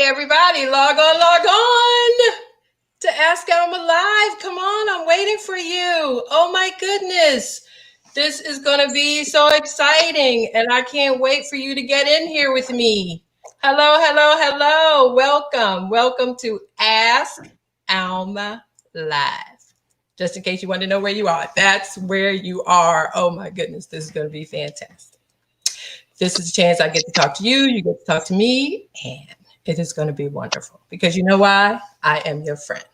Everybody, log on to Ask Alma Live. Come on, I'm waiting for you. Oh my goodness. This is going to be so exciting, and I can't wait for you to get in here with me. Hello. Welcome to Ask Alma Live. Just in case you want to know where you are, that's where you are. Oh my goodness, this is going to be fantastic. This is a chance I get to talk to you, you get to talk to me, and it is going to be wonderful. Because you know why? I am your friend.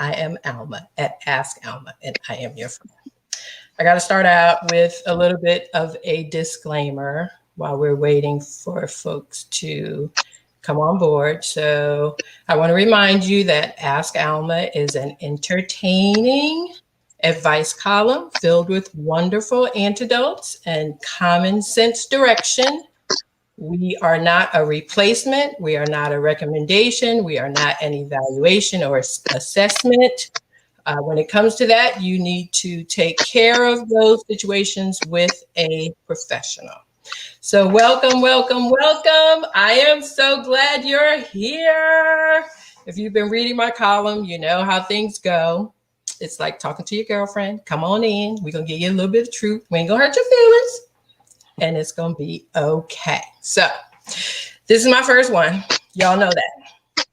I am Alma at Ask Alma, and I am your friend. I got to start out with a little bit of a disclaimer while we're waiting for folks to come on board. So I want to remind you that Ask Alma is an entertaining advice column filled with wonderful antidotes and common sense direction. We are not a replacement. We are not a recommendation. We are not an evaluation or assessment. When it comes to that, you need to take care of those situations with a professional. So welcome. I am so glad you're here. If you've been reading my column, you know how things go. It's like talking to your girlfriend. Come on in. We're going to give you a little bit of truth. We ain't going to hurt your feelings. And it's going to be okay. So this is my first one. Y'all know that.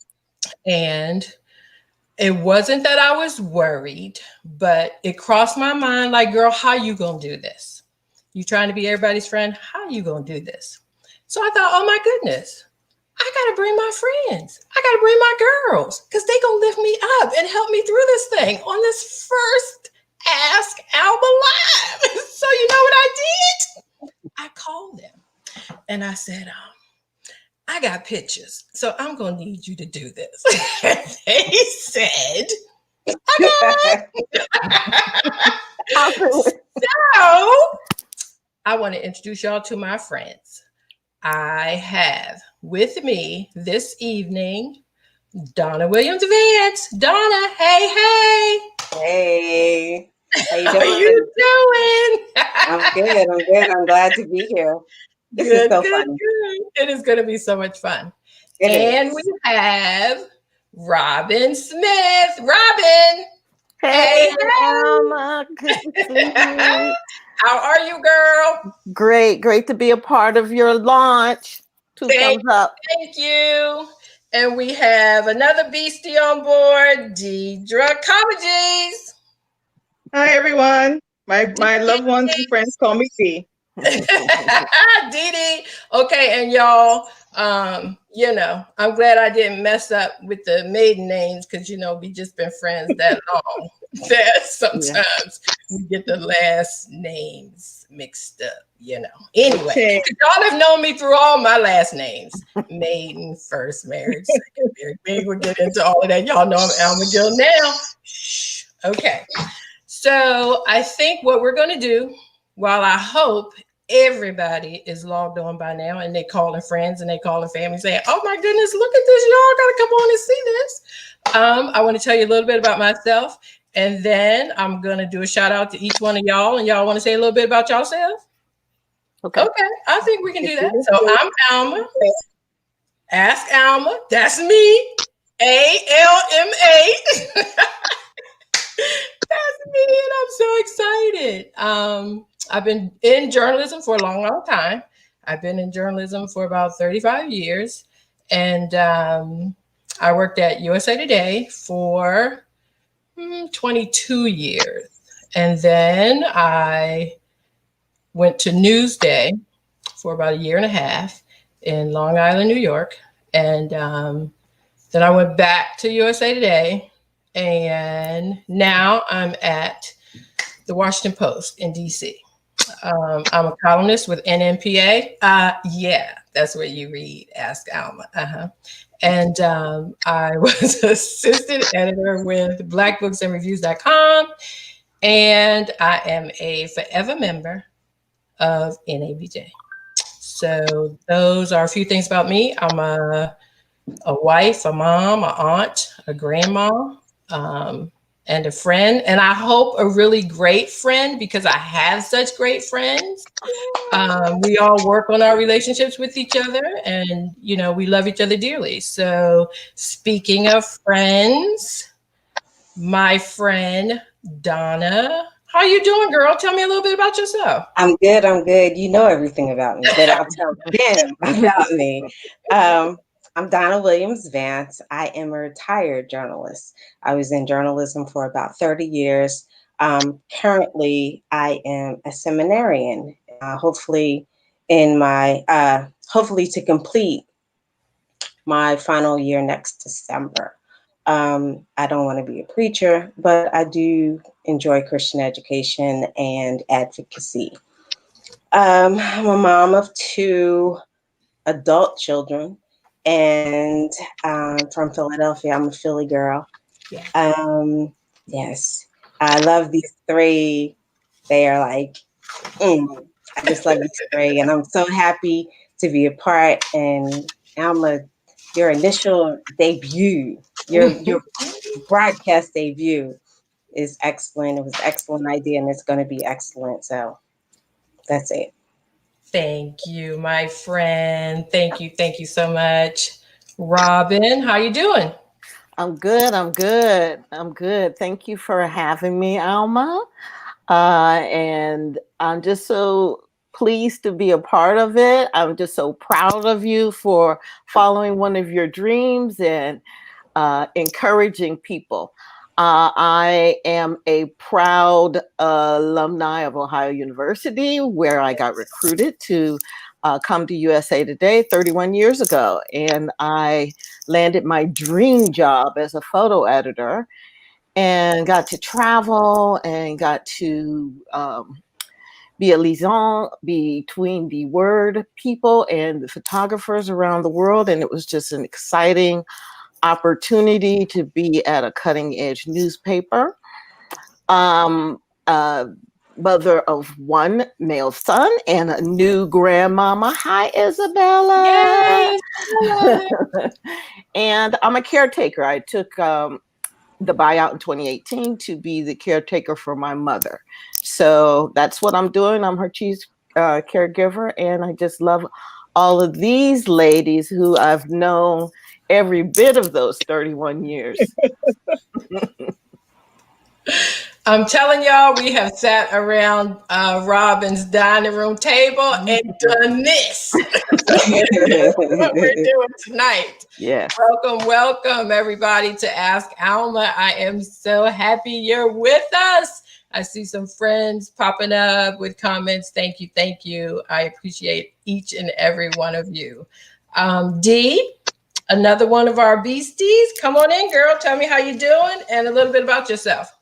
And it wasn't that I was worried, but it crossed my mind like, girl, how you going to do this? You trying to be everybody's friend? How you going to do this? So I thought, oh my goodness. I got to bring my friends. I got to bring my girls because they going to lift me up and help me through this thing on this first Ask Alma Live. So you know what I did? I called them and I said, I got pictures, so I'm going to need you to do this. They said, okay. So I want to introduce y'all to my friends. I have with me this evening, Donna Williams Vance. Donna, hey. Hey. How you doing? How you doing? I'm good. I'm glad to be here. This is so fun. Good. It is going to be so much fun. And we have Robin Smith. Robin. Hey, Alma. Good to see you. How are you, girl? Great to be a part of your launch. Thumbs up. Thank you. And we have another beastie on board, Deidre Comegys. Hi, everyone. My loved ones and friends call me Dee. Dee. Okay, and y'all, I'm glad I didn't mess up with the maiden names because, we just been friends that long that sometimes we get the last names mixed up, Anyway, y'all have known me through all my last names. Maiden, first marriage, second marriage. We'll get into all of that. Y'all know I'm Alma Gill now. Shh. Okay. So I think what we're going to do, while I hope everybody is logged on by now and they calling friends and they calling family saying, oh my goodness, look at this. Y'all got to come on and see this. I want to tell you a little bit about myself. And then I'm going to do a shout out to each one of y'all. And y'all want to say a little bit about yourself? Okay. I think we can do that. So I'm Alma. Ask Alma. That's me. ALMA. That's me, and I'm so excited. I've been in journalism for a long time. I've been in journalism for about 35 years, and I worked at USA Today for 22 years. And then I went to Newsday for about a year and a half in Long Island, New York. And then I went back to USA Today. And now I'm at the Washington Post in DC. I'm a columnist with NNPA. Yeah, that's where you read Ask Alma. And I was assistant editor with blackbooksandreviews.com. And I am a forever member of NABJ. So those are a few things about me. I'm a wife, a mom, an aunt, a grandma. and a friend. And I hope a really great friend, because I have such great friends. We all work on our relationships with each other, and, you know, we love each other dearly. So speaking of friends, my friend Donna, how you doing, girl? Tell me a little bit about yourself. I'm good. I'm good. You know everything about me, but I'll tell them about me. I'm Donna Williams Vance. I am a retired journalist. I was in journalism for about 30 years. Currently, I am a seminarian. Hopefully, hopefully to complete my final year next December. I don't want to be a preacher, but I do enjoy Christian education and advocacy. I'm a mom of 2 adult children, and from Philadelphia. I'm a Philly girl. Yeah. Yes, I love these 3. They are like, I just love these 3, and I'm so happy to be a part. And Alma, your initial debut, your broadcast debut is excellent. It was an excellent idea, and it's going to be excellent. So that's it. Thank you, my friend. Thank you. Thank you so much. Robin, how you doing? I'm good. I'm good. I'm good. Thank you for having me, Alma. And I'm just so pleased to be a part of it. I'm just so proud of you for following one of your dreams and encouraging people. I am a proud alumni of Ohio University, where I got recruited to come to USA Today 31 years ago. And I landed my dream job as a photo editor and got to travel and got to be a liaison between the word people and the photographers around the world. And it was just an exciting opportunity to be at a cutting edge newspaper. Mother of 1 male son and a new grandmama. Hi, Isabella. Yes. And I'm a caretaker. I took the buyout in 2018 to be the caretaker for my mother. So that's what I'm doing. I'm her chief caregiver, and I just love all of these ladies who I've known every bit of those 31 years. I'm telling y'all, we have sat around Robin's dining room table and done this. What we're doing tonight. Yeah. Welcome, welcome everybody to Ask Alma. I am so happy you're with us. I see some friends popping up with comments. Thank you, thank you. I appreciate each and every one of you. Dee, another one of our beasties. Come on in, girl. Tell me how you doing and a little bit about yourself.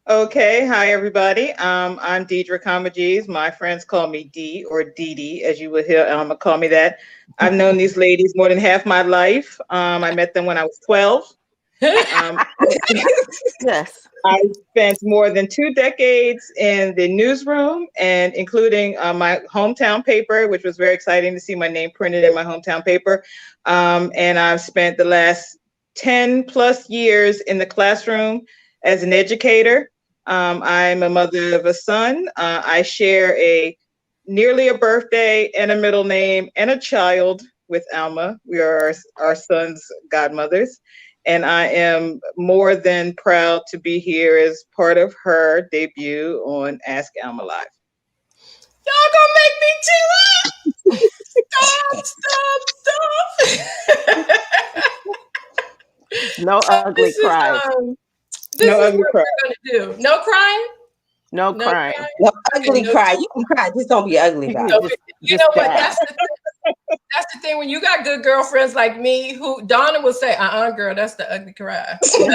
Okay, hi everybody. I'm Deidre Comegys. My friends call me Dee or Dee Dee, as you would hear Alma call me that. I've known these ladies more than half my life. I met them when I was 12. Yes. I spent more than 2 decades in the newsroom, and including my hometown paper, which was very exciting to see my name printed in my hometown paper. And I've spent the last 10 plus years in the classroom as an educator. I'm a mother of a son. I share nearly a birthday and a middle name and a child with Alma. We are our son's godmothers. And I am more than proud to be here as part of her debut on Ask Alma Live. Y'all gonna make me tear up. Stop. No So ugly cries. This No is ugly what cry. we're gonna do. No crying? No crying. No ugly cry. You can cry. Just don't be ugly about it. You know what? That's the thing. When you got good girlfriends like me, who Donna will say, girl, that's the ugly cry. Pull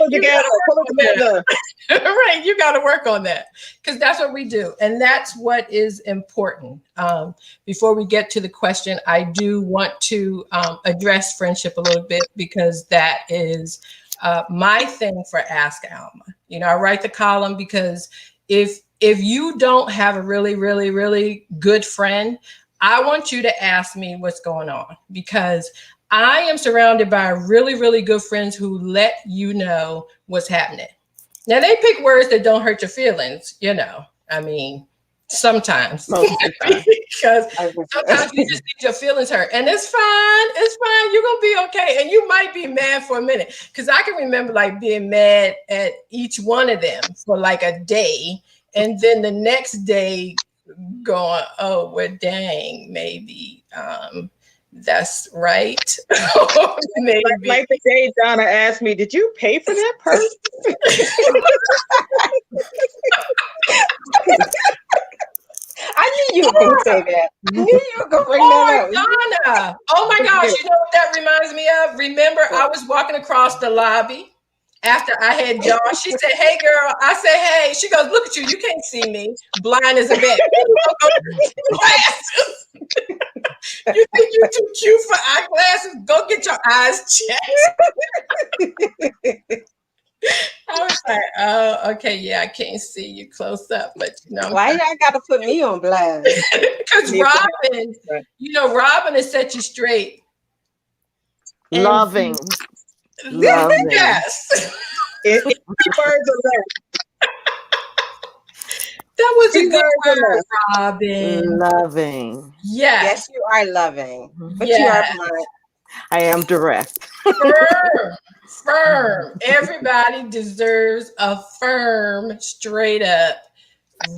it together. Right, you got to work on that, because that's what we do, and that's what is important. Before we get to the question, I do want to address friendship a little bit, because that is my thing for Ask Alma. You know, I write the column because if you don't have a really, really, really good friend, I want you to ask me what's going on, because I am surrounded by really, really good friends who let you know what's happening. Now they pick words that don't hurt your feelings, you know. I mean, sometimes Most of the time. because sometimes you just need your feelings hurt, and it's fine. It's fine. You're gonna be okay, and you might be mad for a minute. Because I can remember like being mad at each one of them for like a day, and then the next day going, "Oh, well, dang, maybe that's right." Maybe. Like the day Donna asked me, "Did you pay for that purse?" I knew you were going to say that. I knew you were going to bring that up. Donna. Oh my gosh, you know what that reminds me of? Remember, I was walking across the lobby after I had Josh. She said, "Hey girl." I said, "Hey." She goes, "Look at you. You can't see me. Blind as a bat." Glasses. You think you're too cute for eyeglasses? Go get your eyes checked. I was like, "Oh, okay, yeah, I can't see you close up, but you know." Why y'all got to put me on blast? Because Robin, you know, Robin has set you straight. Loving. Yes. In words of love. That was a In good words of word, love. Robin. Loving. Yes. Yes, you are loving, but Yes. you are blunt. I am direct. Firm. Everybody deserves a firm, straight up,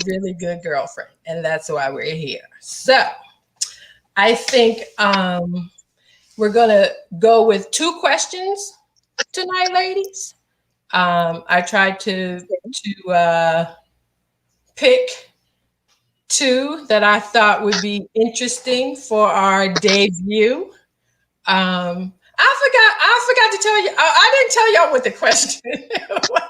really good girlfriend. And that's why we're here. So I think we're going to go with 2 questions tonight, ladies. I tried to pick 2 that I thought would be interesting for our debut. I forgot to tell you. I didn't tell y'all what the question was.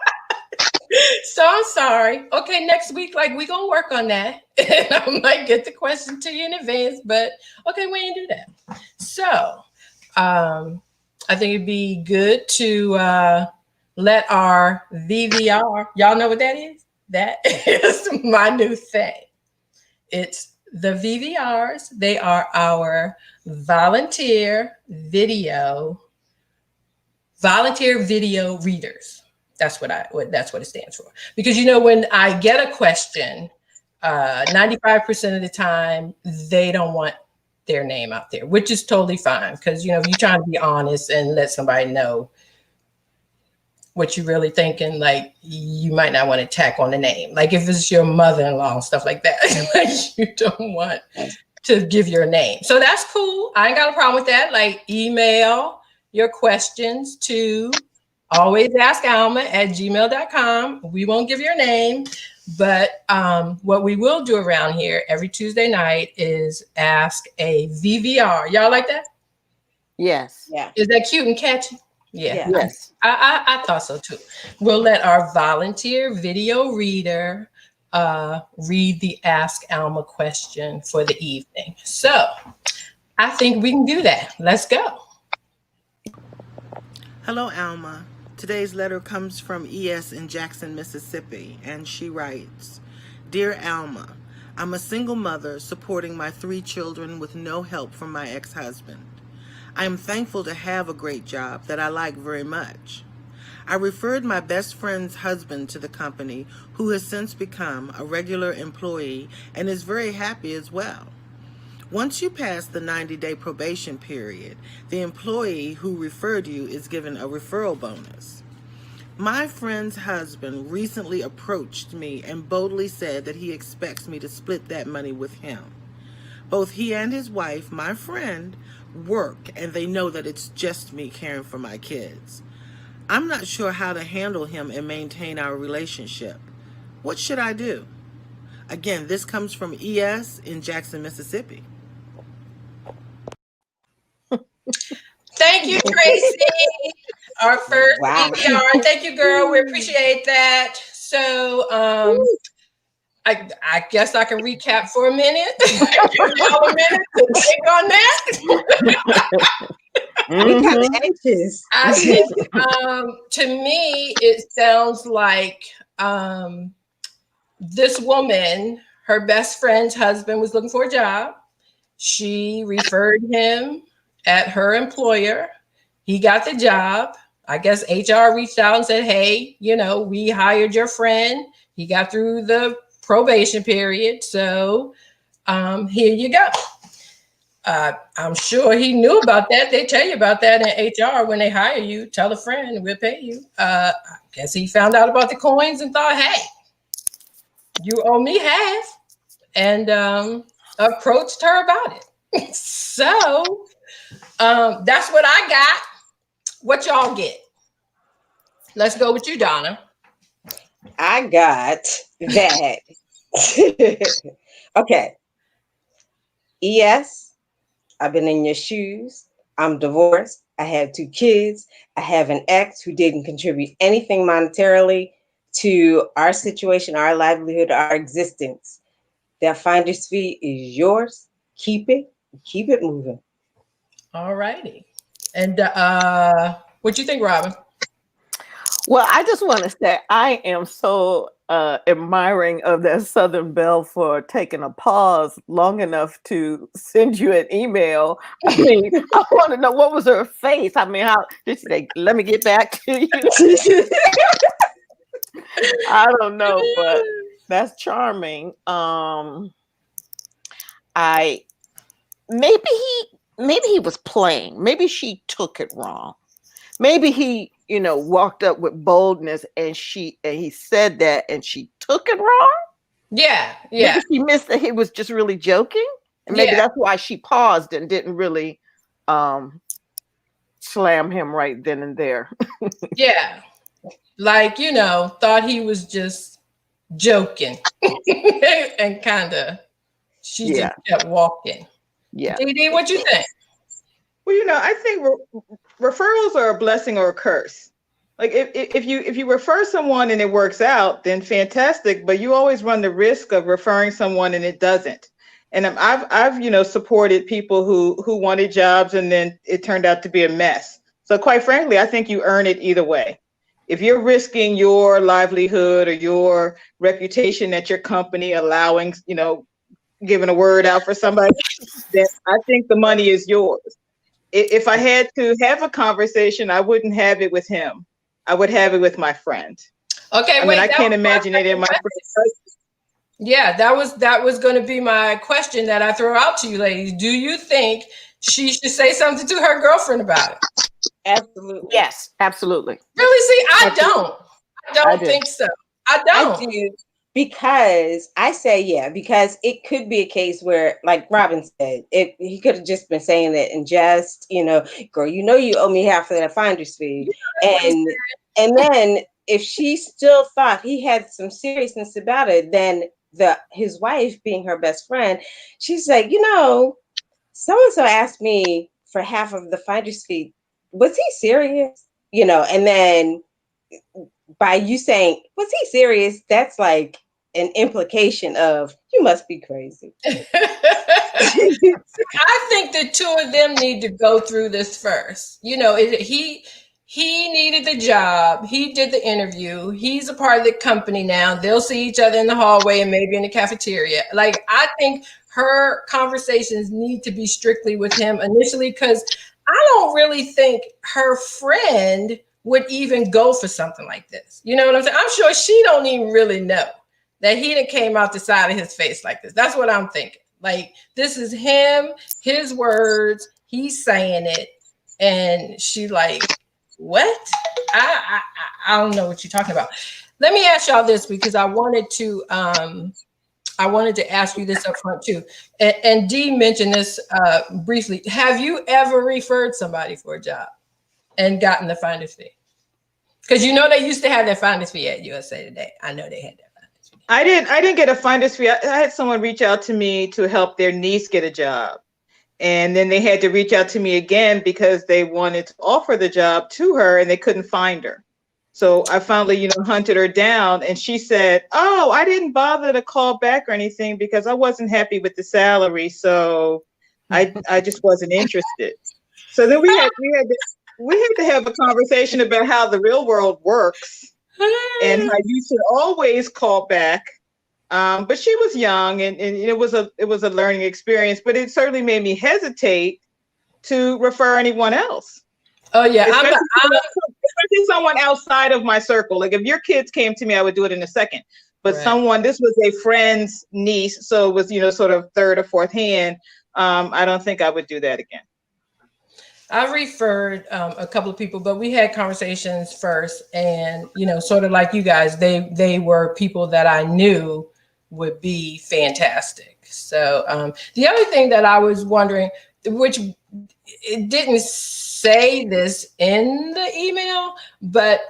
So I'm sorry. Okay, next week, like we're gonna work on that. And I might get the question to you in advance, but okay, we didn't do that. So I think it'd be good to let our VVR, y'all know what that is? That is my new thing. It's the VVRs. They are our volunteer video readers. That's what it stands for. Because you know, when I get a question, 95% of the time they don't want their name out there, which is totally fine. Because you know, if you're trying to be honest and let somebody know what you're really thinking, like you might not want to tack on the name. Like if it's your mother-in-law and stuff like that, like you don't want to give your name. So that's cool. I ain't got a problem with that. Like email your questions to alwaysask.alma@gmail.com. We won't give your name, but what we will do around here every Tuesday night is ask a VVR. Y'all like that? Yes. Yeah. Is that cute and catchy? Yeah. Yes. I thought so too. We'll let our volunteer video reader read the Ask Alma question for the evening. So I think we can do that. Let's go. Hello, Alma. Today's letter comes from E.S. in Jackson, Mississippi, and she writes, "Dear Alma, I'm a single mother supporting my 3 children with no help from my ex-husband. I am thankful to have a great job that I like very much. I referred my best friend's husband to the company, who has since become a regular employee and is very happy as well. Once you pass the 90-day probation period, the employee who referred you is given a referral bonus. My friend's husband recently approached me and boldly said that he expects me to split that money with him. Both he and his wife, my friend, work, and they know that it's just me caring for my kids. I'm not sure how to handle him and maintain our relationship. What should I do?" Again, this comes from E.S. in Jackson, Mississippi. Thank you, Tracy. Our first VVR. Thank you, girl. We appreciate that. So I guess I can recap for a minute. Give y'all a minute to think on that. We kind of anxious. I think to me, it sounds like this woman, her best friend's husband was looking for a job. She referred him at her employer. He got the job. I guess HR reached out and said, hey, we hired your friend. He got through the probation period. So here you go. I'm sure he knew about that. They tell you about that in HR when they hire you. Tell a friend, we'll pay you. I guess he found out about the coins and thought, hey, you owe me half, and approached her about it. So that's what I got. What y'all get? Let's go with you, Donna. I got that. Okay. Yes, I've been in your shoes. I'm divorced. I have 2 kids. I have an ex who didn't contribute anything monetarily to our situation, our livelihood, our existence. That finder's fee is yours. Keep it moving. All righty. And what you think, Robin? Well, I just want to say I am so admiring of that Southern Belle for taking a pause long enough to send you an email. I mean, I want to know, what was her face? I mean, how did she say, let me get back to you? I don't know, but that's charming. Maybe he was playing. Maybe she took it wrong. Maybe he, walked up with boldness and he said that and she took it wrong. Yeah. Maybe she missed that he was just really joking. And maybe that's why she paused and didn't really slam him right then and there. Yeah. Like, thought he was just joking. And she just kept walking. Yeah. Dee, what you think? Well, I think referrals are a blessing or a curse. Like if you refer someone and it works out, then fantastic. But you always run the risk of referring someone and it doesn't. And I've supported people who wanted jobs and then it turned out to be a mess. So quite frankly, I think you earn it either way. If you're risking your livelihood or your reputation at your company, allowing, giving a word out for somebody, then I think the money is yours. If I had to have a conversation, I wouldn't have it with him. I would have it with my friend. Okay, I can't imagine it in my friend. Yeah, that was going to be my question that I throw out to you, ladies. Do you think she should say something to her girlfriend about it? Absolutely. Yes, absolutely. Really? See, I don't think so. I don't. I do, because I say because it could be a case where, like Robin said, he could have just been saying it and just, girl, you owe me half of that finder's fee. And then if she still thought he had some seriousness about it, then his wife, being her best friend, she's like, so-and-so asked me for half of the finder's fee. Was he serious? And then by you saying, was he serious? That's like an implication of, you must be crazy. I think the 2 of them need to go through this first. He needed the job. He did the interview. He's a part of the company now. They'll see each other in the hallway and maybe in the cafeteria. Like, I think her conversations need to be strictly with him initially, because I don't really think her friend would even go for something like this. You know what I'm saying? I'm sure she don't even really know that he done came out the side of his face like this. That's what I'm thinking. Like, this is him, his words, he's saying it, and she like, what? I don't know what you're talking about. Let me ask y'all this, because I wanted to ask you this up front too. And Dee mentioned this briefly. Have you ever referred somebody for a job and gotten the finder's fee? Because they used to have that finder's fee at USA Today. I know they had that finder's fee. I didn't get a finder's fee. I had someone reach out to me to help their niece get a job. And then they had to reach out to me again because they wanted to offer the job to her and they couldn't find her. So I finally, hunted her down, and she said, "Oh, I didn't bother to call back or anything because I wasn't happy with the salary. So I just wasn't interested." So then we had to have a conversation about how the real world works and how you should always call back. But she was young, and it was a learning experience, but it certainly made me hesitate to refer anyone else. Oh yeah, especially someone outside of my circle. Like if your kids came to me, I would do it in a second. But this was a friend's niece, so it was, you know, sort of third or fourth hand. I don't think I would do that again. I referred a couple of people, but we had conversations first, and you know, sort of like you guys, they were people that I knew would be fantastic. So the other thing that I was wondering, which it didn't say this in the email, but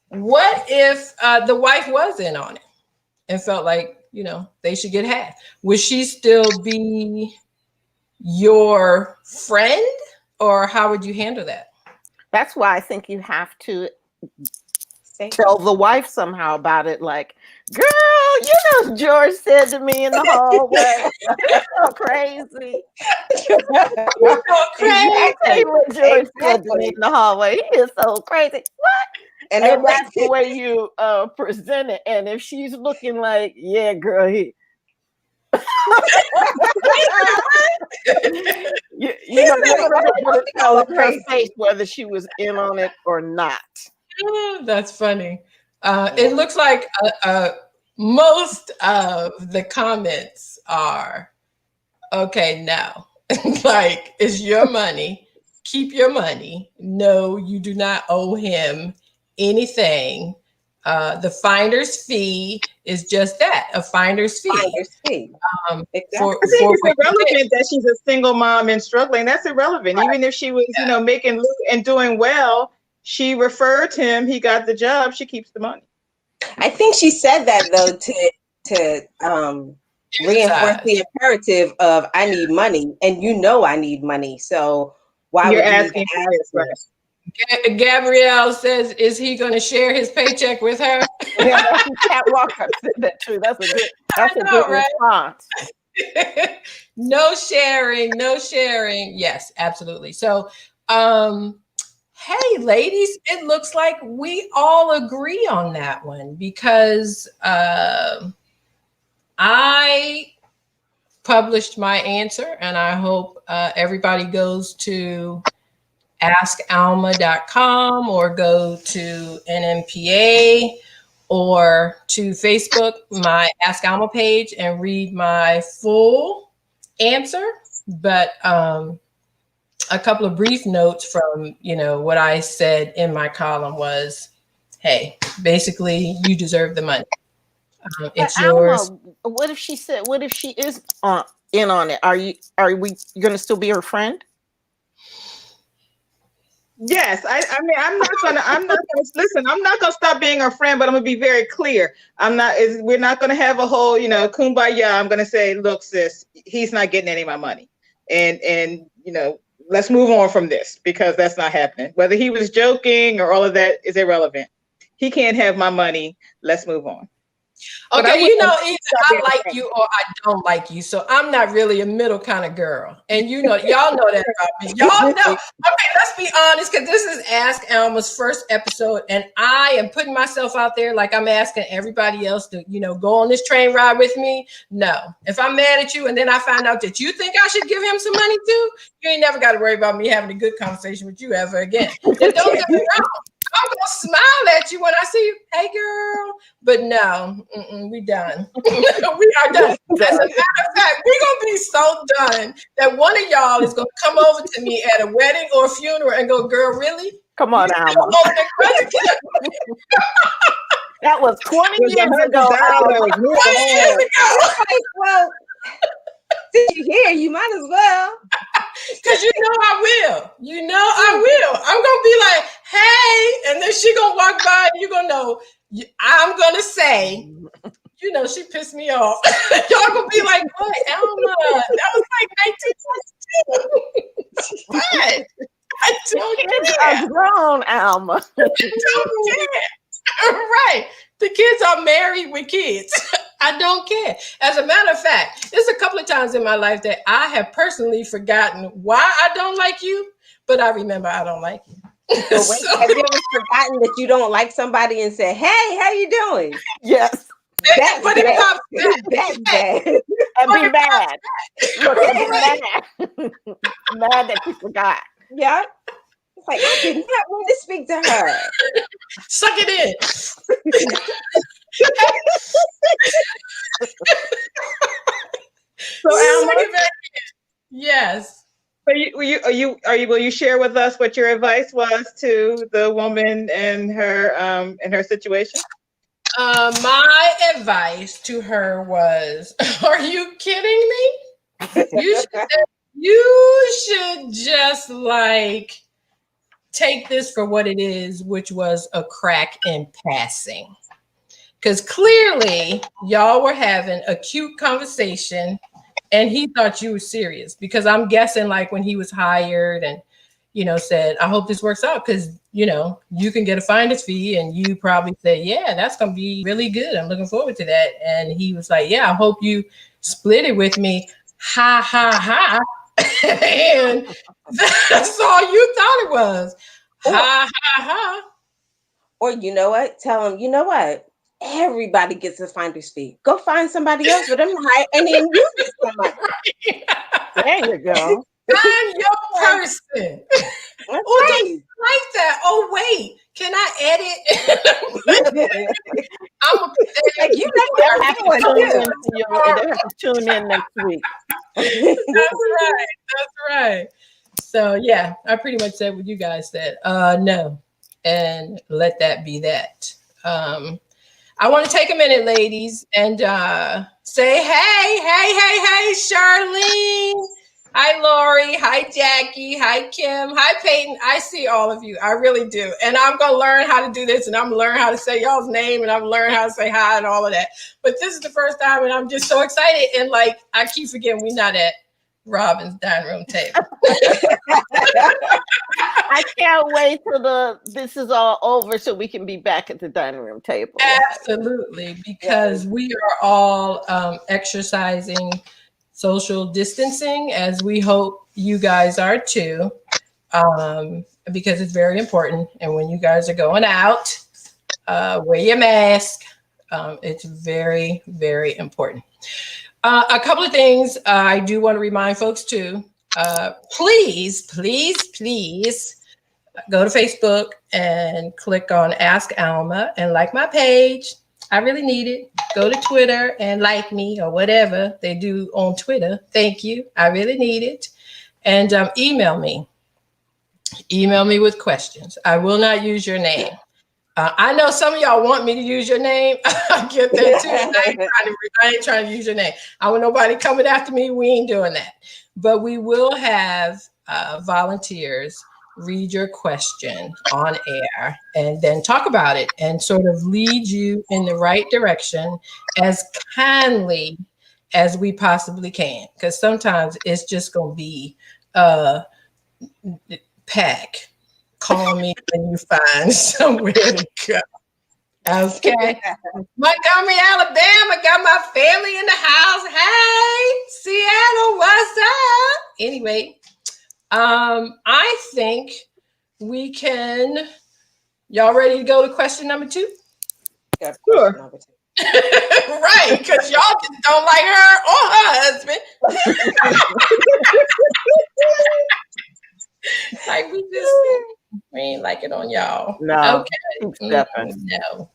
what if the wife was in on it and felt like, you know, they should get half? Would she still be your friend, or how would you handle that? That's why I think you have to tell the wife somehow about it. Like, girl, you know, George said to me in the hallway, so crazy. Crazy. What George said to me in the hallway, he is so crazy. What? And that's the way you present it. And if she's looking like, yeah, girl, you know, you're tell her face whether she was in on it or not. That's funny. It looks like most of the comments are, okay, no. Like, it's your money. Keep your money. No, you do not owe him anything. The finder's fee is just that, a finder's fee. Exactly. I think it's irrelevant that she's a single mom and struggling. That's irrelevant. Right. Even if she was, you know, making and doing well, she referred him, he got the job, she keeps the money. I think she said that though to reinforce the imperative of I need money, and you know I need money. So why you're would you asking for this first? Gabrielle says, is he going to share his paycheck with her? Yeah, Cat Walker said that too. That's a good response. No sharing. Yes, absolutely. So, hey, ladies, it looks like we all agree on that one, because I published my answer, and I hope everybody goes to askalma.com or go to NNPA or to Facebook, my Ask Alma page, and read my full answer. But a couple of brief notes from, you know, what I said in my column was, hey, basically you deserve the money. It's yours. Alma, what if she is in on it? Are we going to still be her friend? Yes, I mean, I'm not gonna listen. I'm not gonna stop being her friend, but I'm gonna be very clear. We're not gonna have a whole, you know, kumbaya. I'm gonna say, look, sis, he's not getting any of my money, and you know, let's move on from this, because that's not happening. Whether he was joking or all of that is irrelevant. He can't have my money. Let's move on. Okay, you know, either I like you or I don't like you. So I'm not really a middle kind of girl. And you know, y'all know that about me. Y'all know. Okay, let's be honest, because this is Ask Alma's first episode, and I am putting myself out there like I'm asking everybody else to, you know, go on this train ride with me. No. If I'm mad at you and then I find out that you think I should give him some money too, you ain't never got to worry about me having a good conversation with you ever again. And don't get me wrong. I'm gonna smile at you when I see you. Hey, girl. But no, we done. We are done. As a matter of fact, we're gonna be so done that one of y'all is gonna come over to me at a wedding or a funeral and go, "Girl, really? Come on, Alma." That was 20 years ago. 20 years ago. Well, since you're here, you might as well. Because you know I will. You know I will. I'm going to be like, hey, and then she going to walk by and you're going to know. I'm going to say, you know, she pissed me off. Y'all going to be like, what, Alma? That was like 1922. What? I don't care. I'm grown, Alma. I don't care. Right. The kids are married with kids. I don't care. As a matter of fact, there's a couple of times in my life that I have personally forgotten why I don't like you, but I remember I don't like you. So wait, have you ever forgotten that you don't like somebody and said, hey, how you doing? Yes. But it pops back. And and be mad. Look and be mad. Mad that you forgot. Yeah. It's like, I did not want to speak to her. Suck it in. So Alma, Suck it back in. Yes. Will you share with us what your advice was to the woman and her situation? My advice to her was, are you kidding me? You should just like take this for what it is, which was a crack in passing. Because clearly y'all were having a cute conversation and he thought you were serious, because I'm guessing like when he was hired and, said, I hope this works out because, you can get a finder's fee, and you probably said, yeah, that's going to be really good. I'm looking forward to that. And he was like, yeah, I hope you split it with me. Ha, ha, ha. And that's all you thought it was. Ha, ha, ha. Or you know what? Tell him, you know what? Everybody gets a finder's fee. Go find somebody else with them high, and then you get some money. There you go. Find your person. Oh, don't you like that? Oh, wait. Can I edit? I'm like, you know what I'm doing. They have to tune in next week. That's right. So yeah, I pretty much said what you guys said. No, and let that be that. I want to take a minute, ladies, and say, hey, Charlene. Hi, Lori. Hi, Jackie. Hi, Kim. Hi, Peyton. I see all of you. I really do. And I'm going to learn how to do this, and I'm going to learn how to say y'all's name, and I'm going to learn how to say hi and all of that. But this is the first time, and I'm just so excited. And like, I keep forgetting we're not at Robin's dining room table. I can't wait till this is all over so we can be back at the dining room table. Absolutely, because we are all exercising social distancing, as we hope you guys are too, because it's very important. And when you guys are going out, wear your mask. It's very, very important. A couple of things I do want to remind folks too. Please go to Facebook and click on Ask Alma and like my page. I really need it. Go to Twitter and like me or whatever they do on Twitter. Thank you. I really need it. And email me. Email me with questions. I will not use your name. I know some of y'all want me to use your name. I get that too. I ain't trying to use your name. I want nobody coming after me. We ain't doing that. But we will have volunteers read your question on air and then talk about it and sort of lead you in the right direction as kindly as we possibly can. Because sometimes it's just going to be pack. Call me when you find somewhere to go. Okay. Montgomery, Alabama, got my family in the house. Hey, Seattle, what's up? Anyway, I think we can. Y'all ready to go to question number 2? Sure. Number 2. Right, because y'all just don't like her or her husband. Like we ain't like it on y'all. No. Okay.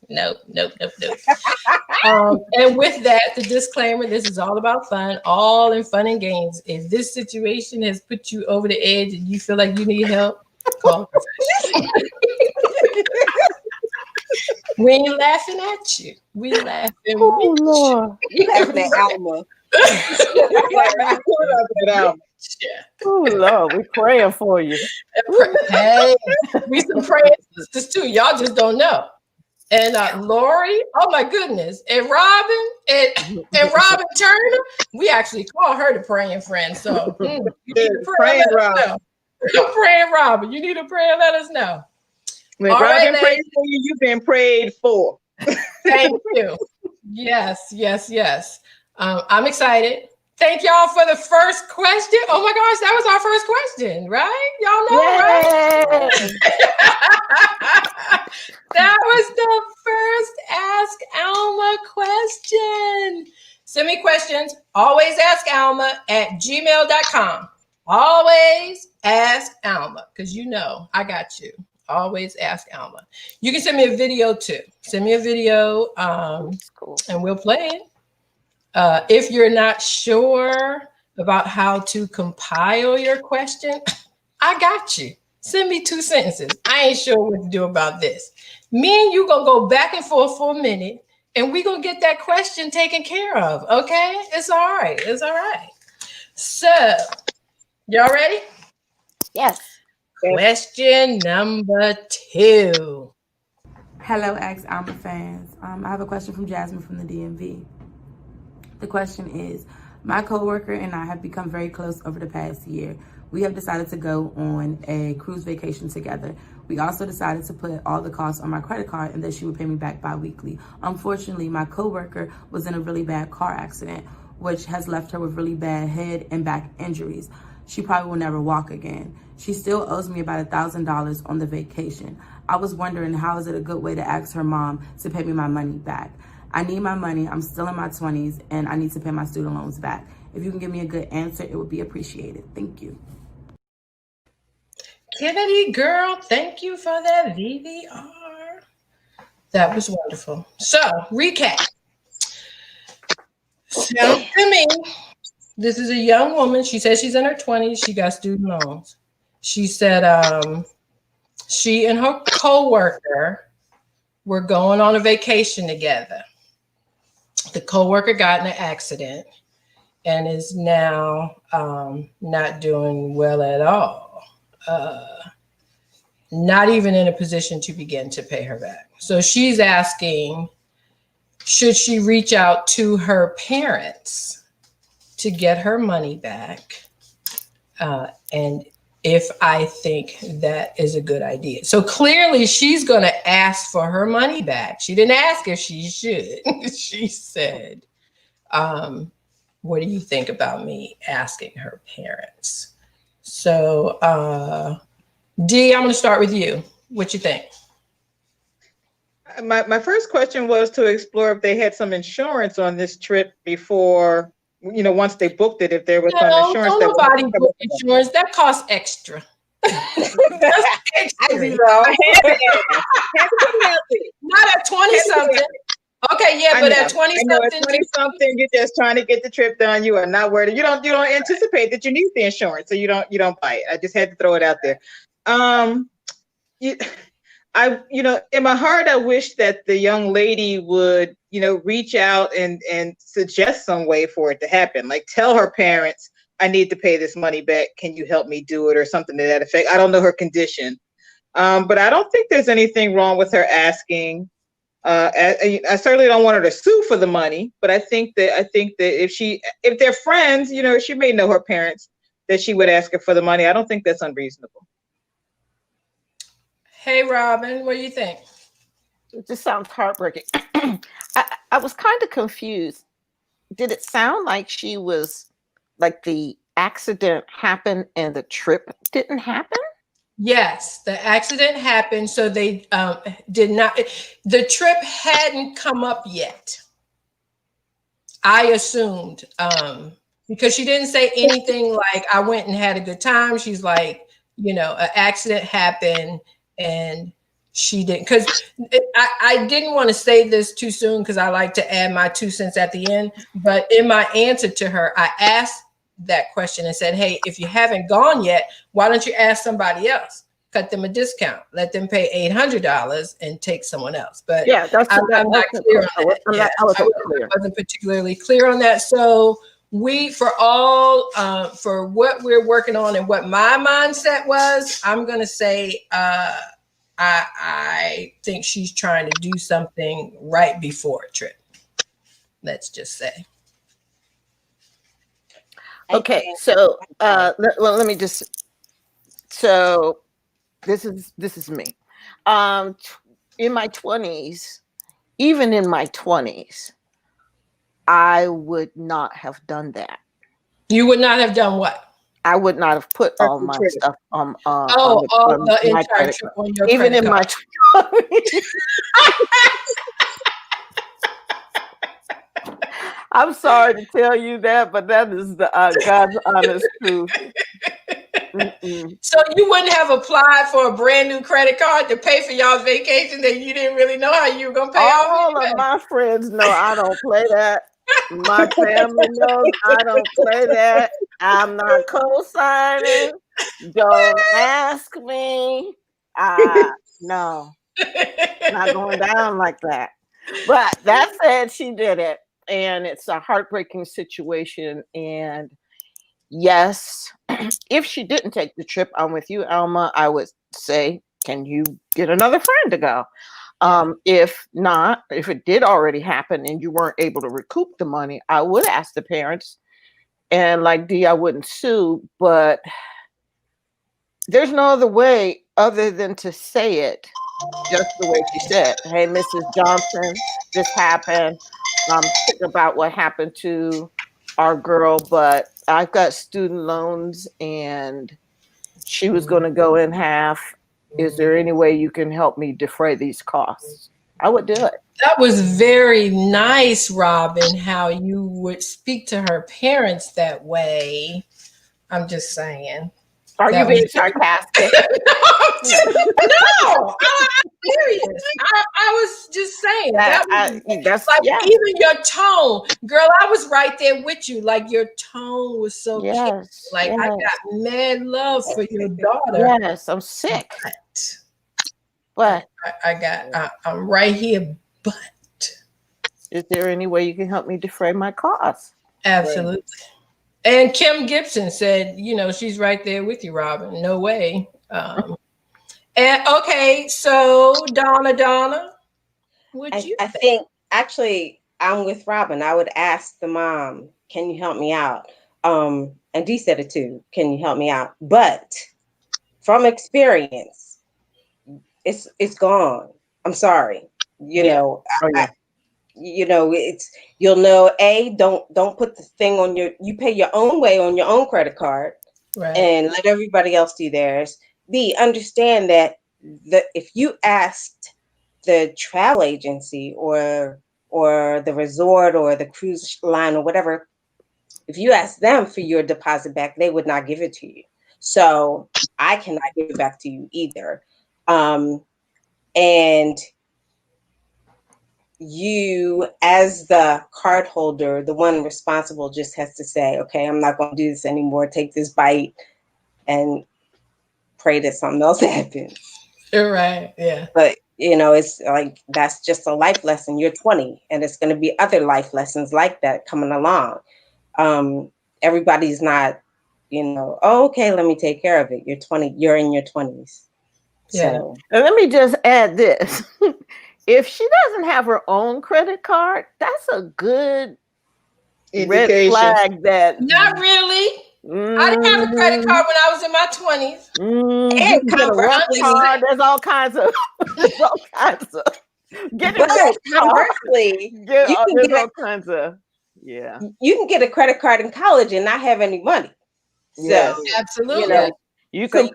No. And with that, the disclaimer, this is all about fun, all in fun and games. If this situation has put you over the edge and you feel like you need help, call. We ain't laughing at you. We laughing with Lord. You laughing at Alma. Yeah. Oh Lord, we're praying for you. Hey, we some praying sisters too. Y'all just don't know. And Lori, oh my goodness, and Robin and Robin Turner, we actually call her the praying friend. So you need to pray. Praying Robin, you need to pray and let us know. When Robin prays for you, you've been prayed for. Thank you. Yes. I'm excited. Thank y'all for the first question. Oh my gosh, that was our first question, right? Y'all know, right? That was the first Ask Alma question. Send me questions. Always ask Alma at gmail.com. Always ask Alma, because you know I got you. Always ask Alma. You can send me a video too. Send me a video Cool. and we'll play it. If you're not sure about how to compile your question, I got you. Send me 2 sentences. I ain't sure what to do about this. Me and you gonna go back and forth for a minute, and we gonna get that question taken care of, okay? It's all right. It's all right. So, y'all ready? Yes. Question number 2. Hello, Ask Alma fans. I have a question from Jasmine from the DMV. The question is, my coworker and I have become very close over the past year. We have decided to go on a cruise vacation together. We also decided to put all the costs on my credit card and that she would pay me back bi-weekly. Unfortunately, my coworker was in a really bad car accident, which has left her with really bad head and back injuries. She probably will never walk again. She still owes me about $1,000 on the vacation. I was wondering, how is it a good way to ask her mom to pay me my money back? I need my money. I'm still in my 20s and I need to pay my student loans back. If you can give me a good answer, it would be appreciated. Thank you. Kennedy girl, thank you for that VVR. That was wonderful. So, recap. Sounds to me, this is a young woman. She says she's in her 20s. She got student loans. She said she and her coworker were going on a vacation together. The coworker got in an accident and is now not doing well at all. Not even in a position to begin to pay her back. So she's asking, should she reach out to her parents to get her money back? And if I think that is a good idea. So clearly she's going to ask for her money back. She didn't ask if she should. She said, what do you think about me asking her parents? So, Dee, I'm going to start with you. What you think? My first question was to explore if they had some insurance on this trip before, once they booked it, if there was some insurance. No, nobody book insurance. That costs extra. That's extra. Not at 20-something. Okay, yeah, but at 20-something. 20-something, you're just trying to get the trip done. You are not worried. You don't anticipate that you need the insurance, so you don't buy it. I just had to throw it out there. In my heart, I wish that the young lady would, reach out and suggest some way for it to happen. Like, tell her parents, I need to pay this money back. Can you help me do it, or something to that effect? I don't know her condition, but I don't think there's anything wrong with her asking. I certainly don't want her to sue for the money, but I think that if they're friends, she may know her parents, that she would ask her for the money. I don't think that's unreasonable. Hey, Robin, what do you think? It just sounds heartbreaking. I was kind of confused. Did it sound like she was like the accident happened and the trip didn't happen? Yes, the accident happened. So they did not, the trip hadn't come up yet. I assumed, because she didn't say anything like, I went and had a good time. She's like, an accident happened and she didn't, because I didn't want to say this too soon because I like to add my 2 cents at the end. But in my answer to her, I asked that question and said, hey, if you haven't gone yet, why don't you ask somebody else? Cut them a discount, let them pay $800 and take someone else. But yeah, I'm not clear on that. I wasn't particularly clear on that. So for what we're working on and what my mindset was, I'm going to say, I think she's trying to do something right before a trip. Let's just say. Okay, so let me just. So this is me. In my 20s, even in my 20s, I would not have done that. You would not have done what? I would not have put all my stuff on the entire trip on your even in my 20s. I'm sorry to tell you that, but that is the God's honest truth. Mm-mm. So you wouldn't have applied for a brand new credit card to pay for y'all's vacation that you didn't really know how you were gonna pay off? All of my friends know I don't play that. My family knows I don't play that. I'm not co-signing. Don't ask me. No, not going down like that. But that said, she did it, and it's a heartbreaking situation. And yes, if she didn't take the trip, I'm with you, Alma. I would say, can you get another friend to go? If not, if it did already happen and you weren't able to recoup the money, I would ask the parents. And like Dee, I wouldn't sue, but there's no other way other than to say it just the way she said. Hey, Mrs. Johnson, this happened. Think about what happened to our girl, but I've got student loans and she was going to go in half. Is there any way you can help me defray these costs? I would do it. That was very nice, Robin, how you would speak to her parents that way. I'm just saying. Are you being sarcastic? No, I'm serious. I was just saying that's like even your tone, girl. I was right there with you. Like your tone was so cute. Like I got mad love for your daughter. Yes, I'm sick. But I'm right here. But is there any way you can help me defray my costs? Absolutely. And Kim Gibson said, she's right there with you, Robin. No way. And okay, so Donna, I think actually I'm with Robin. I would ask the mom, can you help me out? And Dee said it too. Can you help me out? But from experience, it's gone. I'm sorry. It's you'll know. Don't put the thing on you pay your own way on your own credit card, right, and let everybody else do theirs. B, understand that if you asked the travel agency or the resort or the cruise line or whatever, if you ask them for your deposit back, they would not give it to you. So I cannot give it back to you either. And you, as the card holder, the one responsible, just has to say, okay, I'm not going to do this anymore. Take this bite and pray that something else happens. You're right. Yeah. But, it's like, that's just a life lesson. You're 20 and it's going to be other life lessons like that coming along. Everybody's not, okay, let me take care of it. You're 20, you're in your 20s. Yeah. So. And let me just add this. If she doesn't have her own credit card, that's a good red flag that. Not really. I didn't have a credit card when I was in my 20s. And conversely, there's all kinds of. Conversely, you can get a credit card in college and not have any money. So absolutely. You can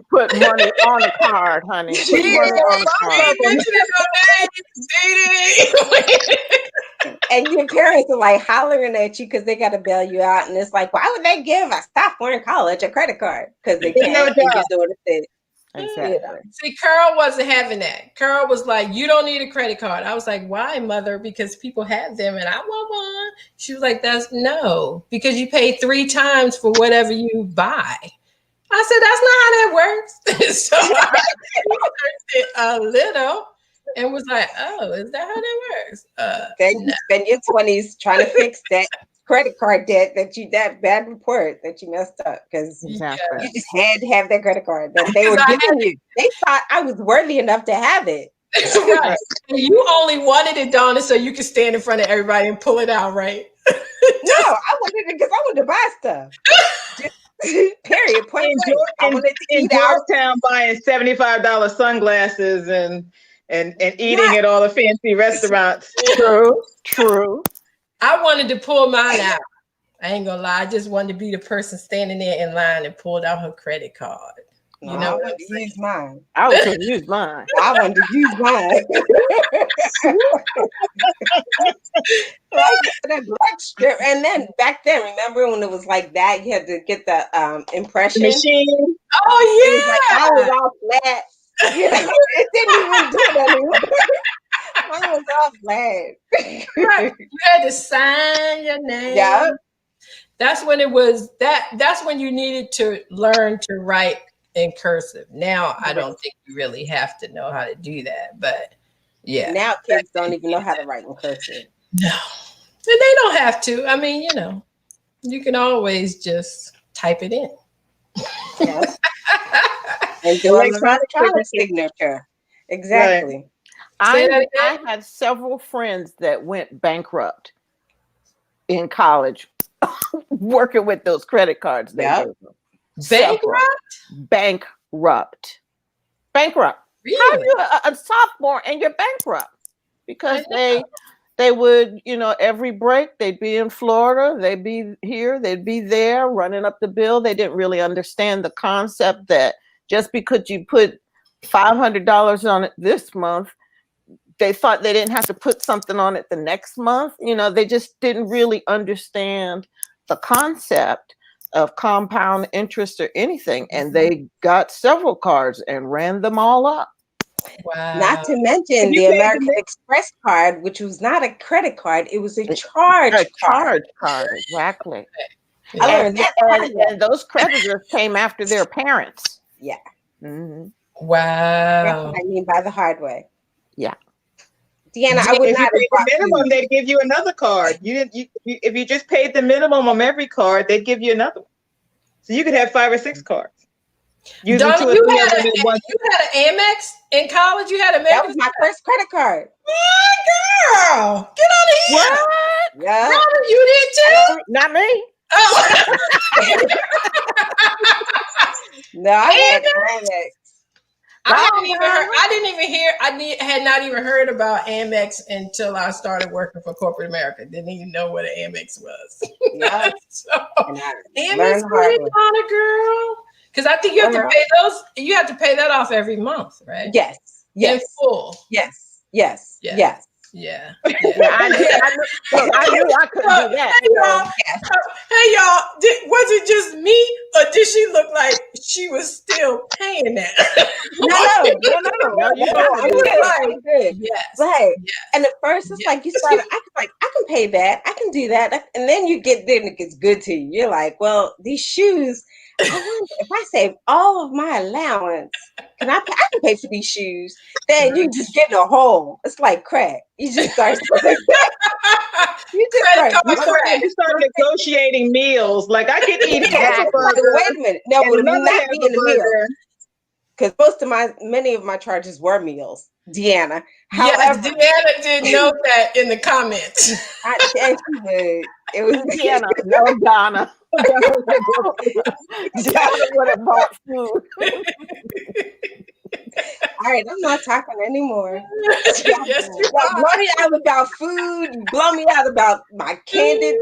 put money on a card, honey. Put money on a card. And your parents are like hollering at you because they got to bail you out. And it's like, why would they give a sophomore in college a credit card? Because they can't. They just do it. Exactly. See, Carol wasn't having that. Carol was like, you don't need a credit card. I was like, why, mother? Because people have them and I want one. She was like, no, because you pay 3 times for whatever you buy. I said, that's not how that works. So I researched it a little and was like, oh, is that how that works? Then you spend your 20s trying to fix that credit card debt that bad report that you messed up because you just had to have that credit card that they were giving you. They thought I was worthy enough to have it. Right. And you only wanted it, Donna, so you could stand in front of everybody and pull it out, right? No, I wanted it because I wanted to buy stuff. Period. Point blank. In Georgetown, buying $75 sunglasses and eating at all the fancy restaurants. True. I wanted to pull mine out. I ain't gonna lie. I just wanted to be the person standing there in line and pulled out her credit card. No, You know I what wanted I'm to saying? use mine. I was going to use mine. I wanted to use mine. Like the black strip. And then back then, remember when it was like that? You had to get the The impression. machine. Oh It was like yeah. mine was all flat. You know, it didn't even do it anymore. Mine was all flat. You had to sign your name. Yeah. That's when it was that's when you needed to learn to write in cursive. Now I don't think you really have to know how to do that, but yeah. Now kids don't even know how to write in cursive. No. And they don't have to. I mean, you know, you can always just type it in. Yes. And do electronic signature. Exactly. I had several friends that went bankrupt in college working with those credit cards. Yeah. Bankrupt? Bankrupt. Really? How are you a sophomore and you're bankrupt? Because they would, you know, every break they'd be in Florida, they'd be here, they'd be there, running up the bill. They didn't really understand the concept that just because you put $500 on it this month, they thought they didn't have to put something on it the next month. You know, they just didn't really understand the concept of compound interest or anything. And they got several cards and ran them all up. Wow. Not to mention the American Express card, which was not a credit card, it was a charge card. Exactly. Yeah. I learned that. And those creditors came after their parents. Yeah. Mm-hmm. Wow. That's what I mean by the hard way. Yeah. Deanna, I would not have bought the minimum, they'd give you another card. If you just paid the minimum on every card, they'd give you another one. So you could have 5 or 6 cards. Donna, you had an Amex in college? You had a That was my first credit card. My girl, get out of here. What? Yeah. Donna, you did too? Not me. Oh. No, I had Amex. I had not even heard about Amex until I started working for corporate America. Didn't even know what an Amex was. Yeah. So Amex, Donna, girl. Because I think you have to pay those. You have to pay that off every month, right? Yes. In full. Yes. Yeah. Yeah, I knew I couldn't do that. Hey y'all, was it just me, or did she look like she was still paying that? No, I'm good. Yes. Right. Yes. And at first it's like you started, I can pay that, I can do that. And then you get there and it gets good to you. You're like, well, these shoes, I wonder if I save all of my allowance, I can pay for these shoes. Then you just get in a hole. It's like crack. You just start you start negotiating meals. Like I could eat half a burger. Wait a minute. No, but not being a meal. Because many of my charges were meals, Deanna. However, Deanna did note that in the comments. And she did. It was Deanna, no Donna. Donna would have bought food. All right, I'm not talking anymore. Yes, blow me out about food. Blow me out about my candid,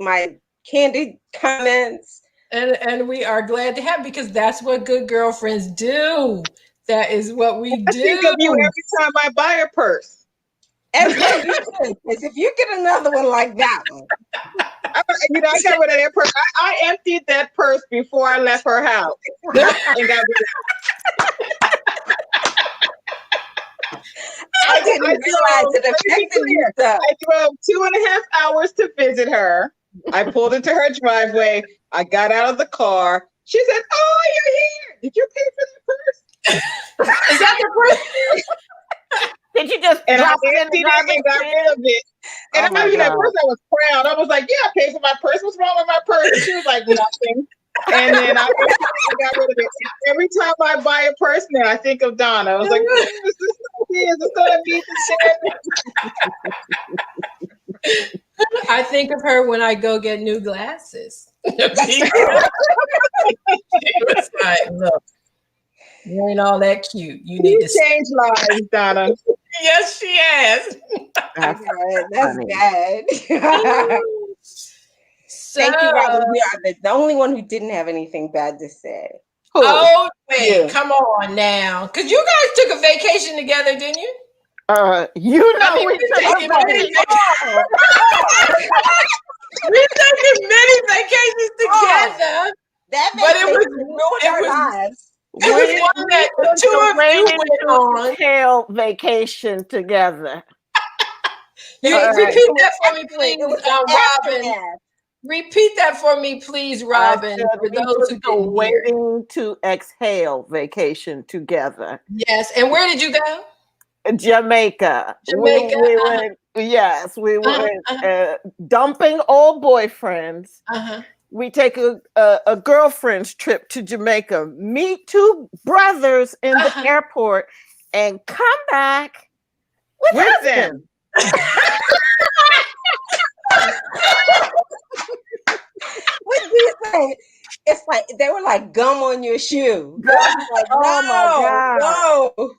my candid comments. And we are glad to have, because that's what good girlfriends do. That is what we do. I think of you every time I buy a purse. Because if you get another one like that one, I got rid of that purse. I emptied that purse before I left her house. And got rid of it. I didn't realize it affected you. I drove 2.5 hours to visit her. I pulled into her driveway. I got out of the car. She said, "Oh, you're here. Did you pay for that purse?" Is that the purse? Did you just drop it in the garbage and got rid of it? And I remember that first I was proud. I was like, "Yeah, I paid for my purse. What's wrong with my purse?" And she was like, "Nothing." And then I got rid of it. Every time I buy a purse now, I think of Donna. I was like, "Is this gonna be the shit?" I think of her when I go get new glasses. She was like, "Look, you ain't all that cute. You need to change lives, Donna." Yes, she has. That's bad. Thank you, Robin. We are the only one who didn't have anything bad to say. Oh, wait, Yeah. come on now. Because you guys took a vacation together, didn't you? You know I mean, we we took taking a many vacation. we taking many vacations together, That but it was ruined our lives. it was one that the took two a of you waiting went to on. exhale vacation together. You All right. repeat that for me, It please, was Robin. aftermath. Repeat that for me, please, I Robin, said for we those who took a didn't hear. waiting to exhale vacation together. Yes, and where did you go? Jamaica. Jamaica. We went. Yes, we Uh-huh, went dumping old boyfriends. Uh-huh. We take a girlfriend's trip to Jamaica, meet two brothers in the airport, and come back with them. What do you say? It's like they were like gum on your shoe. Like, Oh my God. no.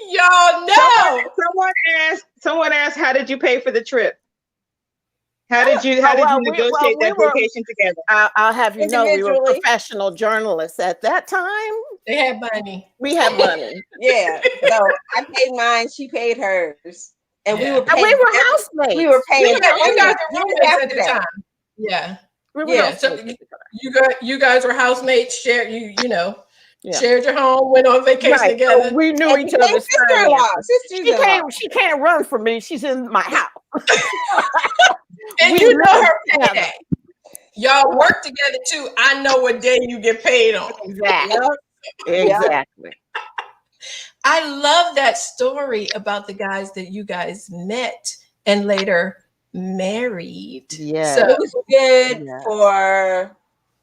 Y'all know. Someone asked, how did you pay for the trip? How did you negotiate that vacation together? I'll have you know we were Individually. professional journalists at that time. They had money. We had money. Yeah. So I paid mine, she paid hers. And we were And paying. we were housemates. We were paying. You guys were roommates at after the that. time. Yeah. We were Yeah. So housemates at the time. you guys were housemates, shared you know, Yeah. shared your home, went on vacation Right. together. So we knew And each other's sister-in-law. finances. She can't run from me. She's in my house. And We you know live her together. payday. Y'all work together too. I know what day you get paid on. Exactly. Yep. Exactly. I love that story about the guys that you guys met and later married. Yeah. So It was good Yes.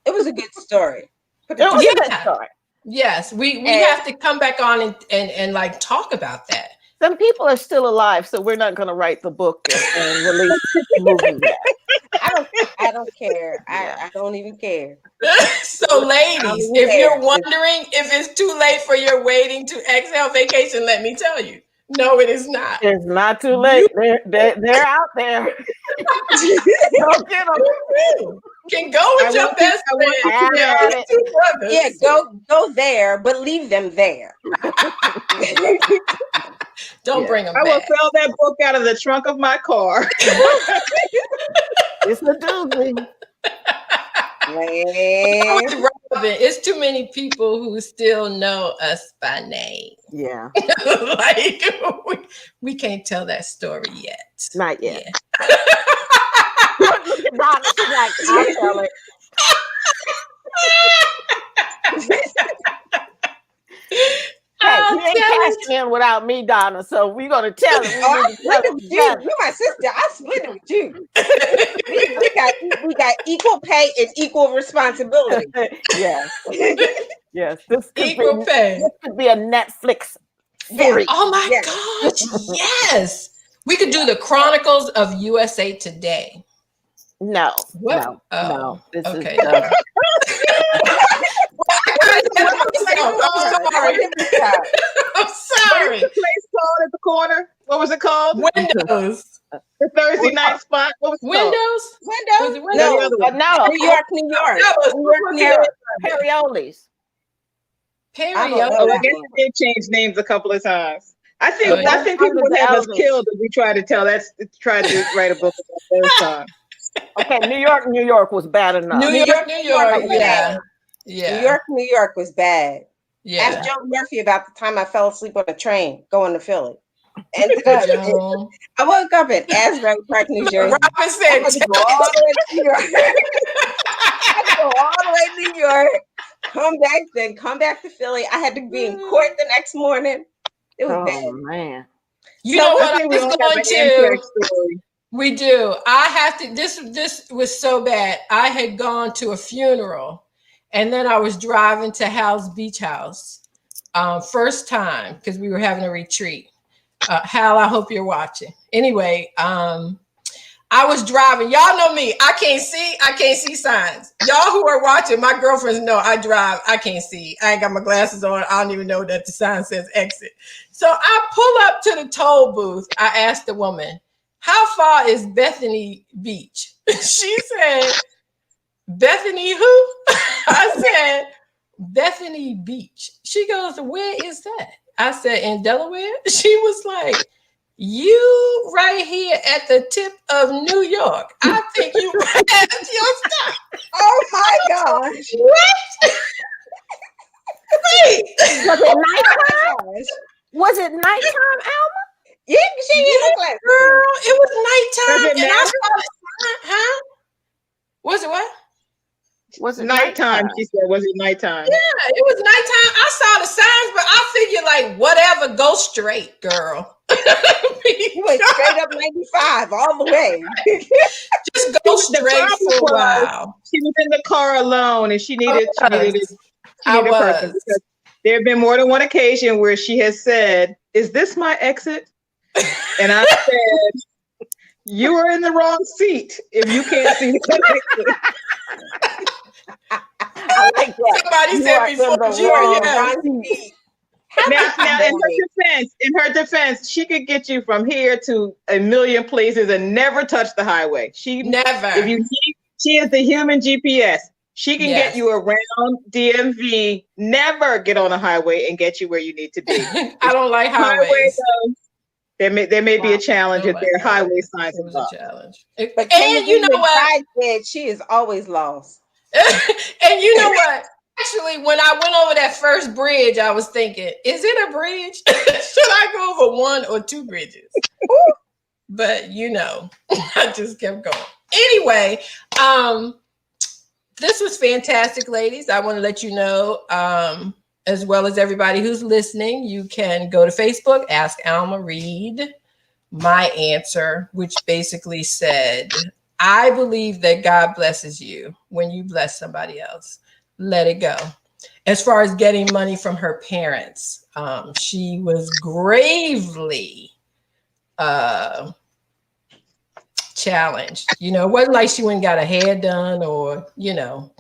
it was a good story. It was a good story. Yes, we have to come back on and like talk about that. Some people are still alive, so we're not going to write the book and release the movie yet. I don't care. Yeah. I don't even care. So ladies, if you're wondering if it's too late for your waiting to exhale vacation, let me tell you. No, it is not. It's not too late. They're out there. Go get them. Can go with your best friend. Yeah, go there, but leave them there. Don't bring them I back. will sell that book out of the trunk of my car. It's a doozy. Man. Robin, it's too many people who still know us by name. Yeah. Like we can't tell that story yet. Not yet. Yeah. Donna, she's like, I'll tell it. Hey, you ain't cashing in without me, Donna. So we're gonna tell it. I'm splitting with you. You're my sister. I split it with you. we got equal pay and equal responsibility. Yes. Yes. This Equal pay. This could be a Netflix series. Oh my gosh. Yes. We could do the Chronicles of USA Today. No. What? No. Oh, no. This okay. is I'm sorry. What was the place called at the corner? What was it called? Windows. The Thursday night spot. What was it called? Windows? No. New York. New York. Periolis. I guess they did change names a couple of times. I think people would have us killed if we tried to write a book about the first time. Okay, New York was bad enough. New York, yeah. New York was bad. Yeah. Ask Joe Murphy about the time I fell asleep on a train going to Philly. And I woke up in Asbury Park, New Jersey. Robin said, I had to go all the way to New York. I had to go all the way to New York, come back to Philly. I had to be in court the next morning. It was bad. Man. You know what I was going to? We do. I have to. This was so bad. I had gone to a funeral, and then I was driving to Hal's Beach House, first time because we were having a retreat. Hal, I hope you're watching. Anyway, I was driving. Y'all know me. I can't see signs. Y'all who are watching, my girlfriends know I drive. I can't see. I ain't got my glasses on. I don't even know that the sign says exit. So I pull up to the toll booth. I asked the woman, how far is Bethany Beach? She said, Bethany who? I said, Bethany Beach. She goes, where is that? I said, in Delaware. She was like, you right here at the tip of New York. I think you have your stop. Oh my gosh. What? Wait. Was it nighttime? Gosh. Was it nighttime, Alma? Yeah, she Yeah, look like girl, it was Does nighttime, it and I matter? saw the sign. Huh? Was it what? Was it Nighttime, she said. Was it nighttime? Yeah, it was nighttime. I saw the signs, but I figured like whatever, go straight, girl. you went straight up 95 all the way. Just go The straight problem for a was, while. she was in the car alone, and she needed a person was. because there have been more than one occasion where she has said, "Is this my exit?" And I said, "You are in the wrong seat if you can't see the exit." I like that. Somebody You said are in before the you wrong were yes. seat. Now, in her defense, she could get you from here to a million places and never touch the highway. Never. If you need, she is the human GPS. She can get you around DMV, never get on a highway and get you where you need to be. I don't like highways. There may be a challenge if there are highway signs It was involved. a challenge. But And you know what? Said she is always lost. And you know what? Actually, when I went over that first bridge, I was thinking, is it a bridge? Should I go over one or two bridges? But you know, I just kept going. Anyway, this was fantastic, ladies. I want to let you know, as well as everybody who's listening, you can go to Facebook, ask Alma, read my answer, which basically said, I believe that God blesses you when you bless somebody else. Let it go. As far as getting money from her parents, she was gravely challenged. You know, it wasn't like she went and got her hair done or, you know,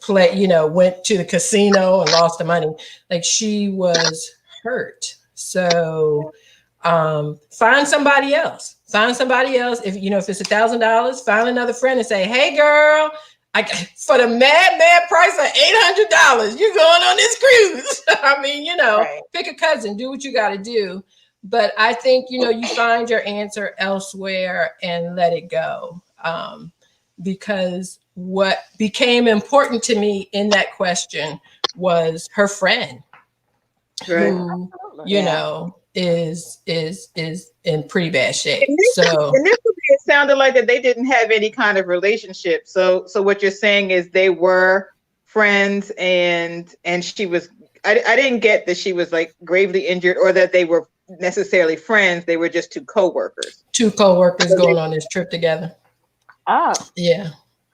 went to the casino and lost the money. Like, she was hurt. So find somebody else. Find somebody else. If you know, if it's $1,000, find another friend and say, hey girl, for the mad price of $800, you're going on this cruise. I mean, you know, pick a cousin, do what you got to do. But I think, you know, you find your answer elsewhere and let it go. Because what became important to me in that question was her friend, who, you know, is in pretty bad shape. It sounded like that they didn't have any kind of relationship. So what you're saying is they were friends, and she was. I didn't get that she was like gravely injured or that they were necessarily friends. They were just two co-workers. Two co-workers going on this trip together. Oh, yeah.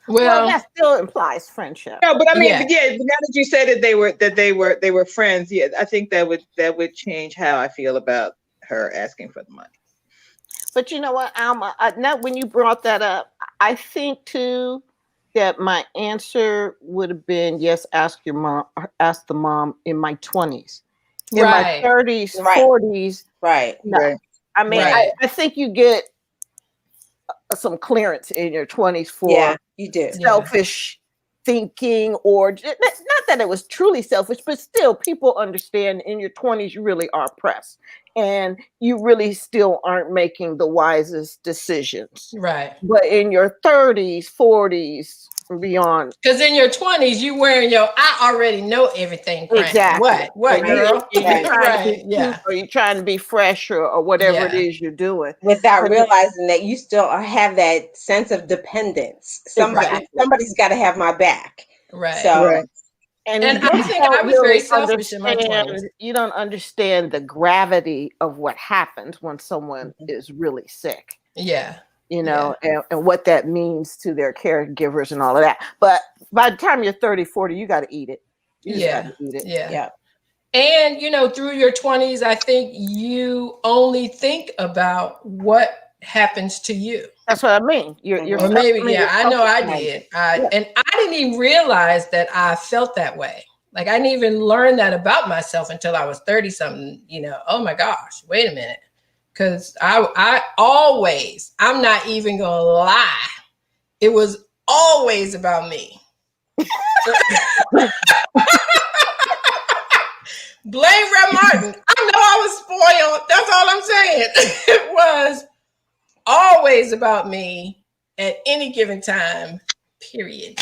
Well, that still implies friendship. No, but I mean, now that you said that they were friends, yeah, I think that would change how I feel about her asking for the money. But you know what, Alma? Now, when you brought that up, I think too that my answer would have been yes. Ask the mom in my 20s, in my 30s, 40s. Right. No. Right. I mean, I think you get some clearance in your 20s for you do. Selfish thinking, or not that it was truly selfish, but still people understand in your 20s you really are pressed and you really still aren't making the wisest decisions. Right. But in your 30s, 40s, and beyond. Because in your 20s, you wearing your I already know everything. Exactly. What girl? Or you're trying to be fresh or whatever it is you're doing. Without realizing that you still have that sense of dependence. Somebody's got to have my back. Right. So, And I think I was very selfish in my 20s. You don't understand the gravity of what happens when someone is really sick. Yeah. You know, and what that means to their caregivers and all of that. But by the time you're 30, 40, you got to eat it. Yeah. And, you know, through your 20s, I think you only think about what happens to you. That's what I mean. You're I know I did. And I didn't even realize that I felt that way. Like, I didn't even learn that about myself until I was 30 something, you know. Oh my gosh, wait a minute. Because I always, I'm not even going to lie, it was always about me. Blame Red Martin. I know I was spoiled. That's all I'm saying. It was always about me at any given time, period.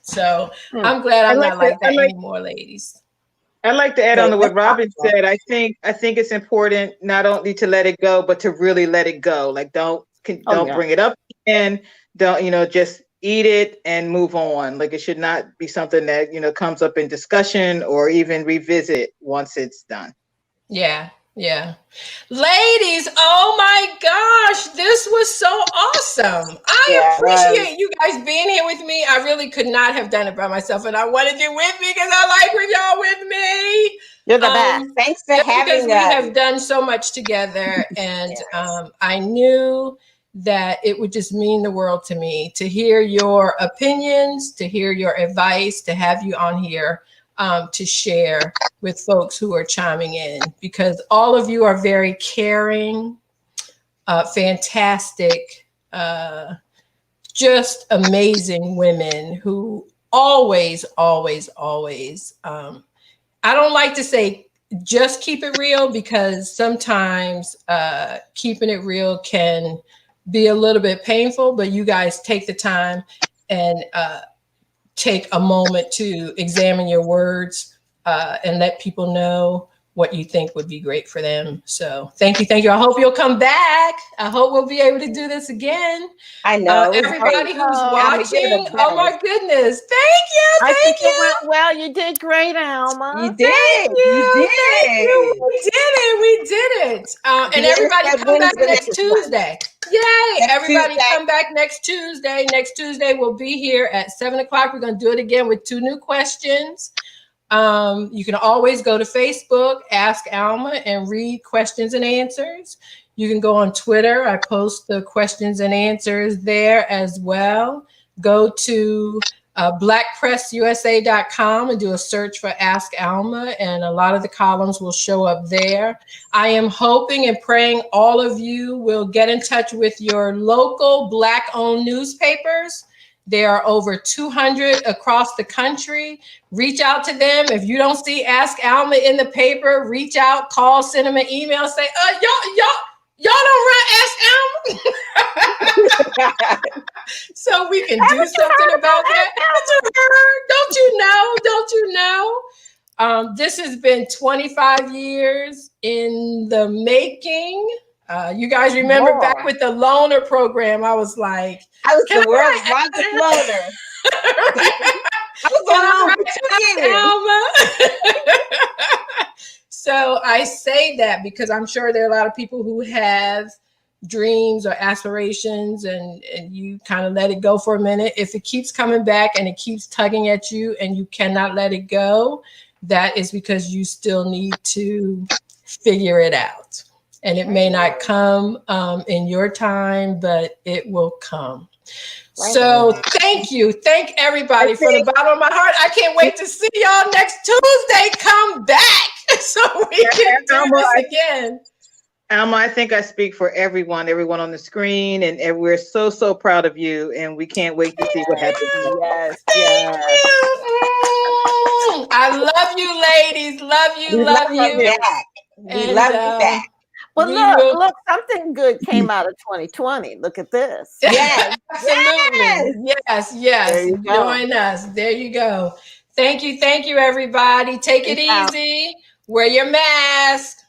So I'm glad I'm not like that anymore, ladies. I'd like to add on to what Robin said. I think it's important not only to let it go, but to really let it go. Like don't bring it up again. Don't, just eat it and move on. Like it should not be something that, comes up in discussion or even revisit once it's done. Yeah. Yeah. Ladies, oh my gosh, this was so awesome. I appreciate you guys being here with me. I really could not have done it by myself, and I wanted you with me because I like when y'all with me. You're the best. Thanks for having us. Because we have done so much together, and I knew that it would just mean the world to me to hear your opinions, to hear your advice, to have you on here to share with folks who are chiming in, because all of you are very caring, fantastic, just amazing women who always, I don't like to say just keep it real, because sometimes keeping it real can be a little bit painful, but you guys take the time and take a moment to examine your words and let people know what you think would be great for them. So thank you. I hope you'll come back. I hope we'll be able to do this again. I know. Everybody who's watching, oh my goodness. Thank you. I think it went well. You did great, Alma. You did. You did. We did it. And everybody come back next Tuesday. Yay. Everybody come back next Tuesday. Next Tuesday we'll be here at 7:00. We're going to do it again with 2 new questions. You can always go to Facebook, Ask Alma, and read questions and answers. You can go on Twitter. I post the questions and answers there as well. Go to blackpressusa.com and do a search for Ask Alma, and a lot of the columns will show up there. I am hoping and praying all of you will get in touch with your local Black-owned newspapers. There are over 200 across the country. Reach out to them. If you don't see Ask Alma in the paper, reach out, call, send them an email, say, y'all don't run Ask Alma? So we can do something about that. Don't you know? This has been 25 years in the making. You guys remember back with the loaner program, I was like, I was the world's longest loaner. I was on loan for 2 years. So I say that because I'm sure there are a lot of people who have dreams or aspirations, and you kind of let it go for a minute. If it keeps coming back and it keeps tugging at you and you cannot let it go, that is because you still need to figure it out. And it may not come in your time, but it will come. So thank you. Thank everybody from the bottom of my heart. I can't wait to see y'all next Tuesday. Come back so we can do this again. Alma, I think I speak for everyone on the screen, and we're so proud of you, and we can't wait to see what happens. Yes. Thank you. I love you, ladies. Love you. We love you back. Well, look, something good came out of 2020. Look at this. Yes, absolutely. Yes. Join us. There you go. Thank you, everybody. Take it easy. Wear your mask.